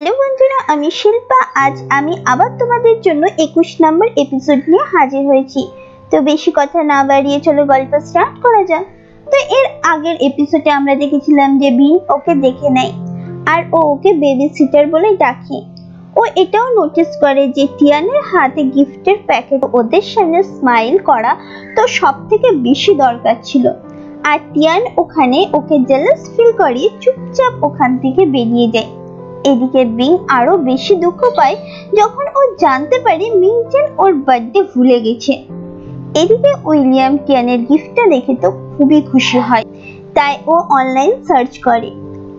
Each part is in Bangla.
হ্যালো বন্ধুরা, আমি শিল্পা। আজ আমি আবার তোমাদের জন্য 21 নম্বর এপিসোড নিয়ে হাজির হয়েছি। তো বেশি কথা না বাড়িয়ে চলো গল্প স্টার্ট করা যাক। তো এর আগের এপিসোডে আমরা দেখেছিলাম যে বিন ওকে দেখে নেয় আর ও ওকে বেবি সিটার বলে ডাকে। ও এটাও নোটিস করে যে টিয়ানের হাতে গিফটের প্যাকেট, ওদের সামনে স্মাইল করা তো সব থেকে বেশি দরকার ছিল। আর টিয়ান ওখানে ওকে জেলাস ফিল করিয়ে চুপচাপ ওখান থেকে বেরিয়ে যায়। এদিকে বিং আরো বেশি দুঃখ পায় যখন ও জানতে পারে মিংচেন ওর বার্থডে ভুলে গেছে। এদিকে উইলিয়াম টিয়ানের গিফটটা দেখে তো খুবই খুশি হয়, তাই ও অনলাইন সার্চ করে।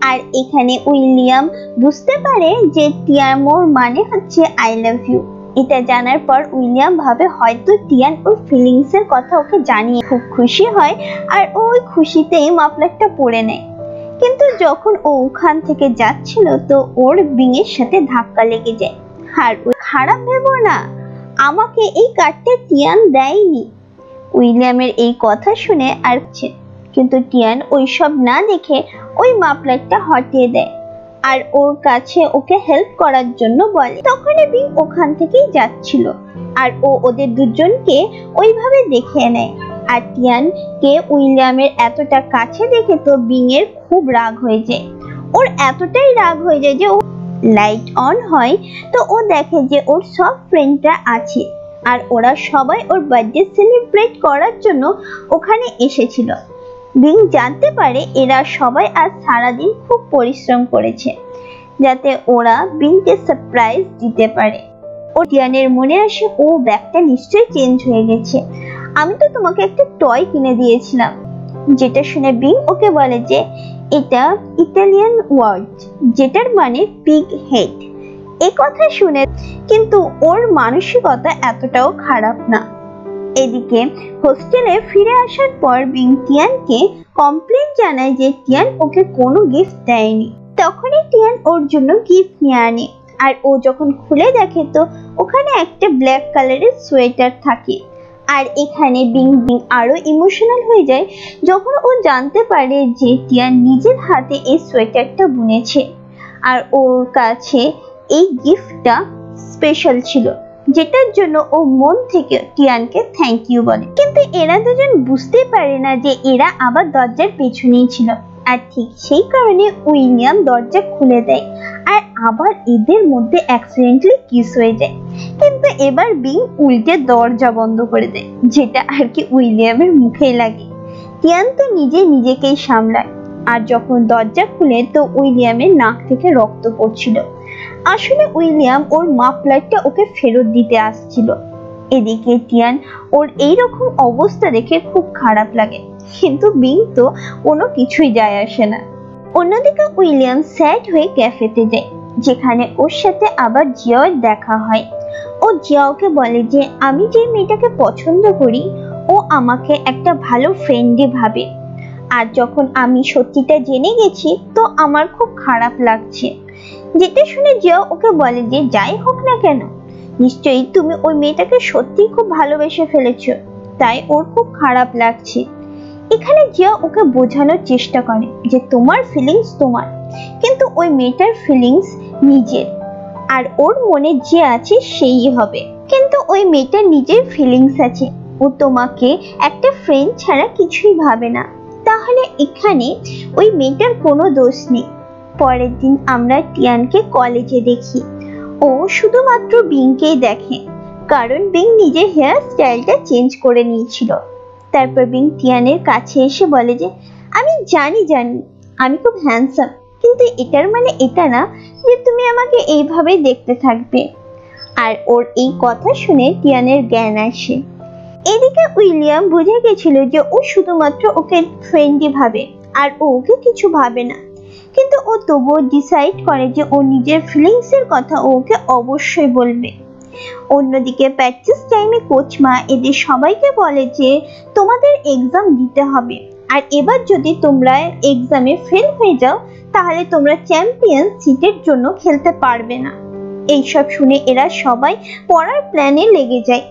আর এখানে উইলিয়াম বুঝতে পারে যে টিয়ামোর মানে হচ্ছে আই লাভ ইউ। এটা জানার পর উইলিয়াম ভাবে হয়তো টিয়ান ওর ফিলিংস এর কথা ওকে জানিয়ে খুব খুশি হয়, আর ও ওই খুশিতেই মাফলারটা পরে নেয়। কিন্তু যখন ও ওখান থেকে যাচ্ছিল তো ওর বিং এর সাথে ধাক্কা লেগে যায়। আর ওই খারাপ ভেবো না, আমাকে এই কার্ডটা টিয়ান দেয়নি। উইলিয়ামের এই কথা শুনে আর কিন্তু টিয়ান ওইসব না দেখে ওই মাফলারটা হটিয়ে দেয় আর ওর কাছে ওকে হেল্প করার জন্য বলে। তখনই বিং ওখান থেকেই যাচ্ছিল আর ও ওদের দুজনকে ওইভাবে দেখে নেয়। আর টিয়ান কে উইলিয়ামের এতটা কাছে দেখে তো বিং এর খুব রাগ হয়ে যায়। ওর এতটাই রাগ হয়ে যায় যে ও লাইট অন হয় তো ও দেখে যে ওর সব ফ্রেন্ডরা আছে আর ওরা সবাই ওর বার্থডে সেলিব্রেট করার জন্য ওখানে এসেছিল। বিং জানতে পারে এরা সবাই আজ সারাদিন খুব পরিশ্রম করেছে যাতে ওরা বিংকে সারপ্রাইজ দিতে পারে। ও টিয়ানের মনে আসে ও ব্যাগটা নিশ্চয়ই চেঞ্জ হয়ে গেছে, আমি তো তোমাকে একটা টয় কিনে দিয়েছিলাম। যেটা শুনে বিং ওকে বলে যে এটা ইটালিয়ান ওয়ার্ড যেটার মানে পিগ হেড। এই কথা শুনে কিন্তু ওর মানসিকতা এতটাও খারাপ না। এদিকে হোস্টেলে ফিরে আসার পর বিং টিয়ানকে কমপ্লেন জানায় যে টিয়ান ওকে কোনো গিফট দেয়নি। তখনই টিয়ান ওর জন্য গিফট নিয়ে আনে আর ও যখন খুলে দেখে তো ওখানে একটা ব্ল্যাক কালারের সোয়েটার থাকে। আর এখানে বিং আরো ইমোশনাল হয়ে যায় যখন ও জানতে পারে যে টিয়ান নিজের হাতে এই সোয়েটারটা বুনেছে আর ওর কাছে এই গিফটটা স্পেশাল ছিল, যেটার জন্য ও মন থেকে টিয়ানকে থ্যাংক ইউ বলে। কিন্তু এরা দুজন বুঝতে পারে না যে এরা আবার দরজার পেছনেই ছিল। আর ঠিক সেই কারণে উইলিয়াম দরজা খুলে দেয় আর আবার এদের মধ্যে অ্যাক্সিডেন্টালি কিস হয়ে যায়। কিন্তু এবার বিং উল্টে দরজা বন্ধ করে দেয়, যেটা আর কি উইলিয়ামের মুখেই লাগে। টিয়ান তো নিজেকেই সামলায় আর যখন দরজা খুলে তো উইলিয়ামের নাক থেকে রক্ত পড়ছিল। আসলে উইলিয়াম ওর মাফলারটা ওকে ফেরত দিতে আসছিল। এদিকে টিয়ান ওর এইরকম অবস্থা দেখে খুব খারাপ লাগে, কিন্তু বিং তো কোনো কিছুই যায় আসে না। অন্যদিকে উইলিয়াম স্যাড হয়ে ক্যাফেতে যায়, যেখানে ওর সাথে আবার জিয়াওর দেখা হয়। ও জিয়াওকে বলে যে আমি যে মেয়েটাকে পছন্দ করি ও আমাকে একটা ভালো ফ্রেন্ডই ভাবে, আর যখন আমি সত্যিটা জেনে গেছি তো আমার খুব খারাপ লাগছে। যেটা শুনে জিয়াও ওকে বলে যে যাই হোক না কেন নিশ্চয়ই তুমি ওই মেয়েটাকে সত্যি খুব ভালোবেসে ফেলেছো, তাই ওর খুব খারাপ লাগছে। এখানে জিয়া ওকে বোঝানোর চেষ্টা করে যে তোমার ফিলিংস তোমার, কিন্তু ওই মেয়েটার ফিলিংস নিজের, আর ওর মনে যে আছে সেই হবে। কিন্তু ওই মেয়েটার নিজের ফিলিংস আছে, ও তোমাকে একটা ফ্রেন্ড ছাড়া কিছুই ভাবে না। তাহলে এখানে ওই মেয়েটার কোনো দোষ নেই। পরের দিন আমরা টিয়ানকে কলেজে দেখি। ও শুধুমাত্র বিংকেই দেখে, কারণ বিং নিজের হেয়ার স্টাইলটা চেঞ্জ করে নিয়েছিল। তারপর বিং টিয়ানের কাছে এসে বলে যে আমি জানি আমি খুব হ্যান্ডসাম, কিন্তু এটার মানে এটা না যে তুমি আমাকে এইভাবে দেখতে থাকবে। আর ওর এই কথা শুনে টিয়ানের জ্ঞান আসে। এদিকে উইলিয়াম বুঝে গেছিল যে ও শুধুমাত্র ওকে ফ্রেন্ডই ভাবে আর ও ওকে কিছু ভাবে না, কিন্তু ও তবুও ডিসাইড করে যে ও নিজের ফিলিংস এর কথা ওকে অবশ্যই বলবে। অন্যদিকে প্র্যাকটিস টাইমে কোচ মা এদের সবাইকে বলে যে তোমাদের এক্সাম দিতে হবে, আর এবার যদি তোমরা এক্সামে ফেল হয়ে যাও তাহলে তোমরা চ্যাম্পিয়ন সিটের জন্য খেলতে পারবে না। এইসব শুনে এরা সবাই পড়ার প্ল্যানে লেগে যায়।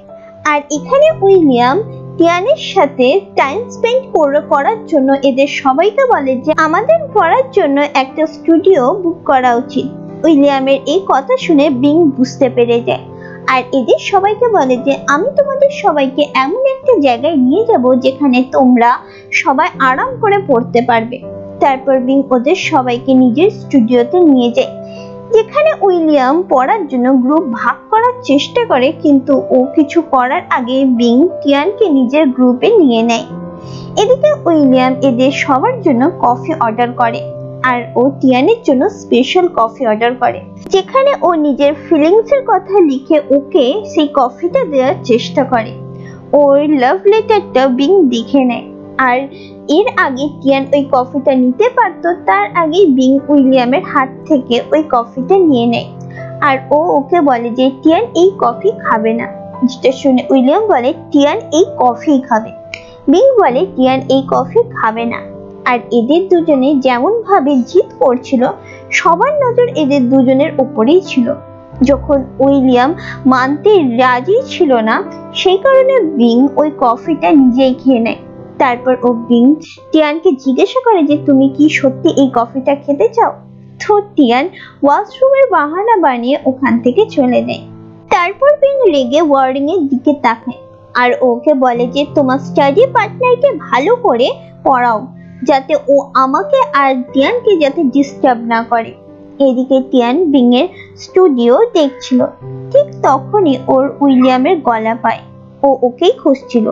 আর এখানে উইলিয়াম টিয়ানের সাথে টাইম স্পেন্ড করার জন্য এদের সবাইকে বলে যে আমাদের পড়ার জন্য একটা স্টুডিও বুক করা উচিত। উইলিয়ামের এই কথা শুনে বিং বুঝতে পেরে যায় আর এদের সবাইকে বলে যে আমি তোমাদের সবাইকে এমন একটা জায়গায় নিয়ে যাব যেখানে তোমরা সবাই আরাম করে পড়তে পারবে। তারপর বিং ওদের সবাইকে নিজের স্টুডিওতে নিয়ে যায়, যেখানে উইলিয়াম পড়ার জন্য গ্রুপ ভাগ করার চেষ্টা করে, কিন্তু ও কিছু করার আগে বিং টিয়ানকে নিজের গ্রুপে নিয়ে নেয়। এদিকে উইলিয়াম এদের সবার জন্য কফি অর্ডার করে আর ও টিয়ানের জন্য স্পেশাল কফি অর্ডার করে, যেখানে ও নিজের ফিলিংস এর কথা লিখে ওকে সেই কফিটা দেওয়ার চেষ্টা করে। ওর লাভ লেটারটা বিং দেখে নেয় আর এর আগে টিয়ান ওই কফিটা নিতে পারতো, তার আগে বিং উইলিয়ামের হাত থেকে ওই কফিটা নিয়ে নেয় আর ও ওকে বলে যে টিয়ান এই কফি খাবে না, যেটা শুনে উইলিয়াম বলে টিয়ান এই কফি খাবে। বিং বলে টিয়ান এই কফি খাবে না। আর এদের দুজনে যেমন ভাবে জিদ করছিল, সবার নজর এদের দুজনের উপরেই ছিল। যখন উইলিয়াম মানতে রাজি ছিল না, সেই কারণে বিং ওই কফিটা নিজেই খেয়ে নেয়। তারপর ও বিং টিয়ানকে জিজ্ঞাসা করে যে তুমি কি সত্যি এই কফিটা খেতে চাও? তো টিয়ান ওয়াশরুমের বাহানা বানিয়ে ওখান থেকে চলে যায়। তারপর বিং রেগে ওয়ার্ডিং এর দিকে তাকায় আর ওকে বলে যে তোমার স্টাডি পার্টনারকে ভালো করে পড়াও, যাতে ও আমাকে আর টিয়ানকে যাতে ডিস্টার্ব না করে। এদিকে টিয়ান বিং এর স্টুডিও দেখছিল, ঠিক তখনই ওর উইলিয়ামের গলা পায়। ও ওকেই খুঁজছিল,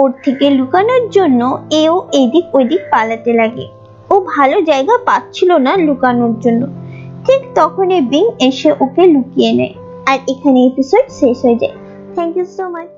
ওর থেকে লুকানোর জন্য এও এদিক ওইদিক পালাতে লাগে। ও ভালো জায়গা পাচ্ছিল না লুকানোর জন্য। ঠিক তখনই বিং এসে ওকে লুকিয়ে নেয় আর এখানে এপিসোড শেষ হয়ে যায়। Thank you so much.